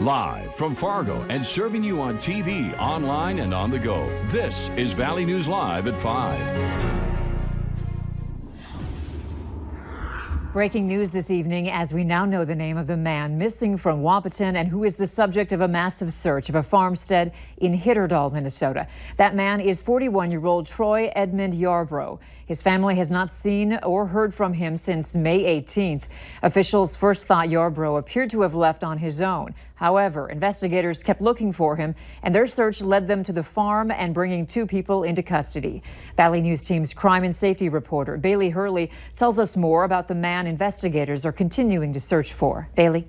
Live from Fargo and serving you on TV, online, and on the go. This is Valley News Live at 5. Breaking news this evening as we now know the name of the man missing from Wahpeton and who is the subject of a massive search of a farmstead in Hitterdal, Minnesota. That man is 41-year-old Troy Edmund Yarbrough. His family has not seen or heard from him since May 18th. Officials first thought Yarbrough appeared to have left on his own. However, investigators kept looking for him, and their search led them to the farm and bringing 2 people into custody. Valley News Team's crime and safety reporter Bailey Hurley tells us more about the man investigators are continuing to search for. Bailey.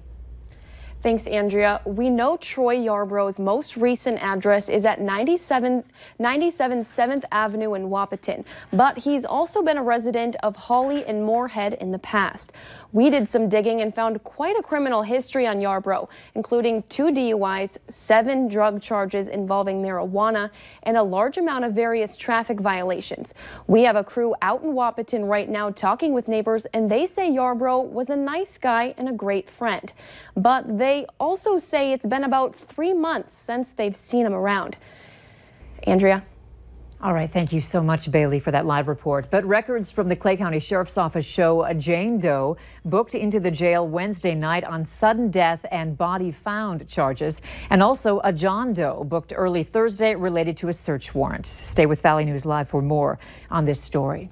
Thanks, Andrea. We know Troy Yarbrough's most recent address is at 97 7th Avenue in Wahpeton, but he's also been a resident of Hawley and Moorhead in the past. We did some digging and found quite a criminal history on Yarbrough, including 2 DUIs, 7 drug charges involving marijuana, and a large amount of various traffic violations. We have a crew out in Wahpeton right now talking with neighbors, and they say Yarbrough was a nice guy and a great friend. But they also say it's been about 3 months since they've seen him around. Andrea? All right, thank you so much, Bailey, for that live report. But records from the Clay County Sheriff's Office show a Jane Doe booked into the jail Wednesday night on sudden death and body found charges, and also a John Doe booked early Thursday related to a search warrant. Stay with Valley News Live for more on this story.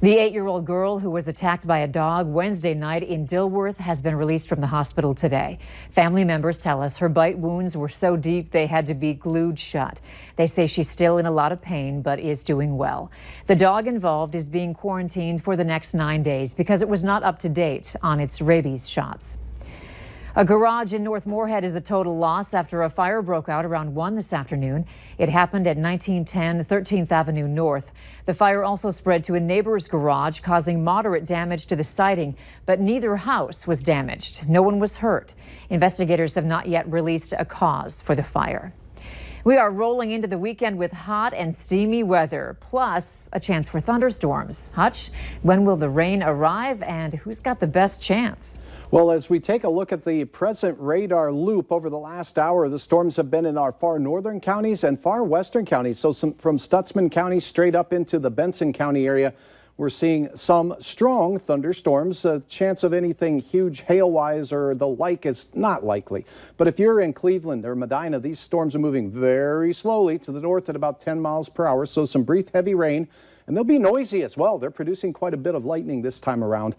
The 8-year-old girl who was attacked by a dog Wednesday night in Dilworth has been released from the hospital today. Family members tell us her bite wounds were so deep they had to be glued shut. They say she's still in a lot of pain but is doing well. The dog involved is being quarantined for the next 9 days because it was not up to date on its rabies shots. A garage in North Moorhead is a total loss after a fire broke out around 1 this afternoon. It happened at 1910 13th Avenue North. The fire also spread to a neighbor's garage, causing moderate damage to the siding, but neither house was damaged. No one was hurt. Investigators have not yet released a cause for the fire. We are rolling into the weekend with hot and steamy weather, plus a chance for thunderstorms. Hutch, when will the rain arrive and who's got the best chance? Well, as we take a look at the present radar loop over the last hour, the storms have been in our far northern counties and far western counties. So from Stutsman County straight up into the Benson County area, we're seeing some strong thunderstorms. A chance of anything huge hail-wise or the like is not likely. But if you're in Cleveland or Medina, these storms are moving very slowly to the north at about 10 miles per hour. So some brief heavy rain. And they'll be noisy as well. They're producing quite a bit of lightning this time around.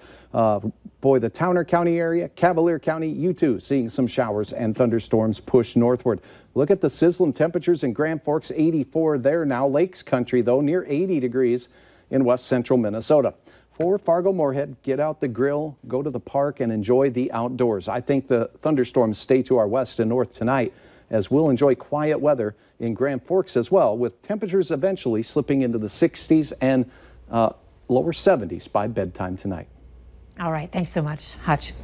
Boy, the Towner County area, Cavalier County, you too, seeing some showers and thunderstorms push northward. Look at the sizzling temperatures in Grand Forks, 84 there now. Lakes Country, though, near 80 degrees in west central Minnesota. For Fargo Moorhead, get out the grill, go to the park, and enjoy the outdoors. I think the thunderstorms stay to our west and north tonight, as we'll enjoy quiet weather in Grand Forks as well, with temperatures eventually slipping into the 60s and lower 70s by bedtime tonight. All right, thanks so much, Hutch.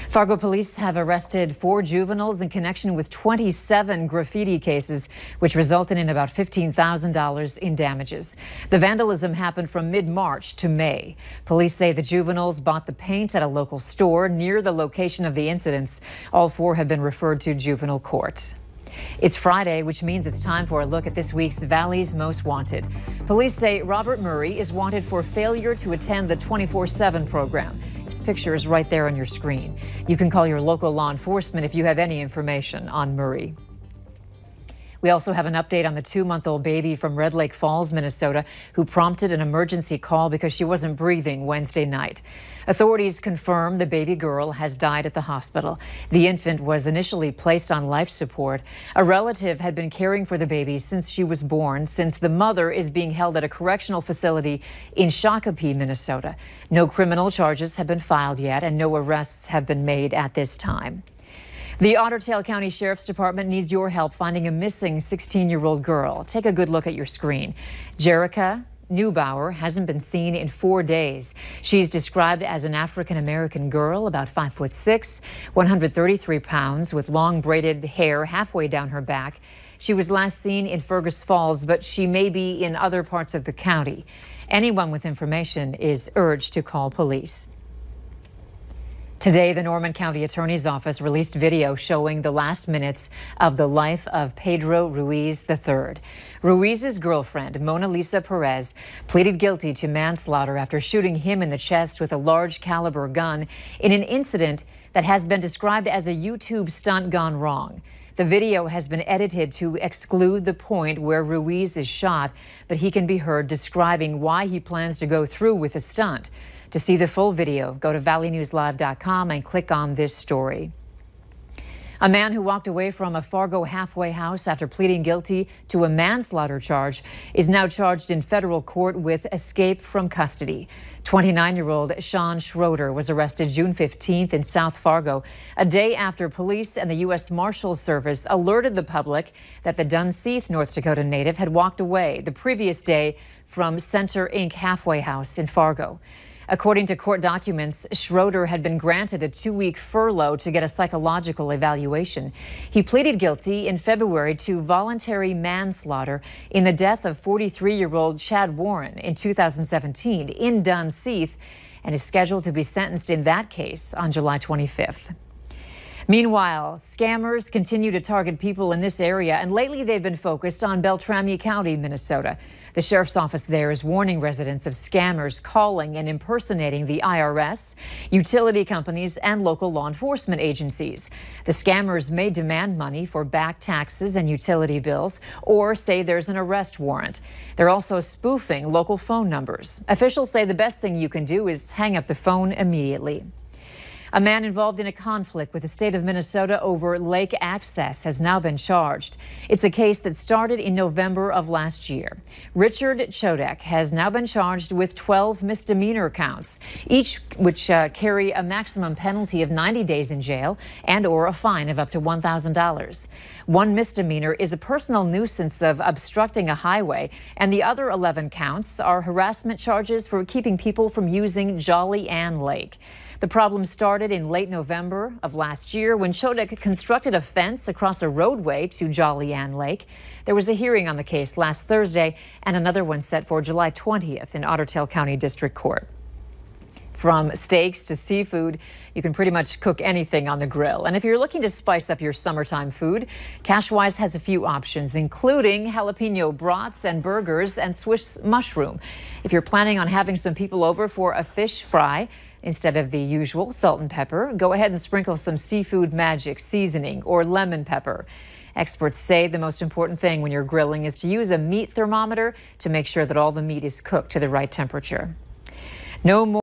Fargo police have arrested 4 juveniles in connection with 27 graffiti cases, which resulted in about $15,000 in damages. The vandalism happened from mid-March to May. Police say the juveniles bought the paint at a local store near the location of the incidents. All 4 have been referred to juvenile court. It's Friday, which means it's time for a look at this week's Valley's Most Wanted. Police say Robert Murray is wanted for failure to attend the 24/7 program. His picture is right there on your screen. You can call your local law enforcement if you have any information on Murray. We also have an update on the 2-month-old baby from Red Lake Falls, Minnesota, who prompted an emergency call because she wasn't breathing Wednesday night. Authorities confirm the baby girl has died at the hospital. The infant was initially placed on life support. A relative had been caring for the baby since she was born, since the mother is being held at a correctional facility in Shakopee, Minnesota. No criminal charges have been filed yet, and no arrests have been made at this time. The Otter Tail County Sheriff's Department needs your help finding a missing 16-year-old girl. Take a good look at your screen. Jerica Neubauer hasn't been seen in 4 days. She's described as an African-American girl, about 5'6", 133 pounds, with long braided hair halfway down her back. She was last seen in Fergus Falls, but she may be in other parts of the county. Anyone with information is urged to call police. Today, the Norman County Attorney's Office released video showing the last minutes of the life of Pedro Ruiz III. Ruiz's girlfriend, Mona Lisa Perez, pleaded guilty to manslaughter after shooting him in the chest with a large caliber gun in an incident that has been described as a YouTube stunt gone wrong. The video has been edited to exclude the point where Ruiz is shot, but he can be heard describing why he plans to go through with the stunt. To see the full video, go to valleynewslive.com and click on this story. A man who walked away from a Fargo halfway house after pleading guilty to a manslaughter charge is now charged in federal court with escape from custody. 29-year-old Sean Schroeder was arrested June 15th in South Fargo, a day after police and the U.S. Marshals Service alerted the public that the Dunseith, North Dakota native had walked away the previous day from Center Inc. halfway house in Fargo. According to court documents, Schroeder had been granted a 2-week furlough to get a psychological evaluation. He pleaded guilty in February to voluntary manslaughter in the death of 43-year-old Chad Warren in 2017 in Dunseith and is scheduled to be sentenced in that case on July 25th. Meanwhile, scammers continue to target people in this area, and lately they've been focused on Beltrami County, Minnesota. The sheriff's office there is warning residents of scammers calling and impersonating the IRS, utility companies, and local law enforcement agencies. The scammers may demand money for back taxes and utility bills or say there's an arrest warrant. They're also spoofing local phone numbers. Officials say the best thing you can do is hang up the phone immediately. A man involved in a conflict with the state of Minnesota over lake access has now been charged. It's a case that started in November of last year. Richard Chodek has now been charged with 12 misdemeanor counts, each which carry a maximum penalty of 90 days in jail and or a fine of up to $1,000. One misdemeanor is a personal nuisance of obstructing a highway, and the other 11 counts are harassment charges for keeping people from using Jolly Ann Lake. The problem started in late November of last year when Chodek constructed a fence across a roadway to Jolly Ann Lake. There was a hearing on the case last Thursday and another one set for July 20th in Otter Tail County District Court. From steaks to seafood, you can pretty much cook anything on the grill. And if you're looking to spice up your summertime food, Cashwise has a few options, including jalapeno brats and burgers and Swiss mushroom. If you're planning on having some people over for a fish fry, instead of the usual salt and pepper, go ahead and sprinkle some Seafood Magic seasoning or lemon pepper. Experts say the most important thing when you're grilling is to use a meat thermometer to make sure that all the meat is cooked to the right temperature. No more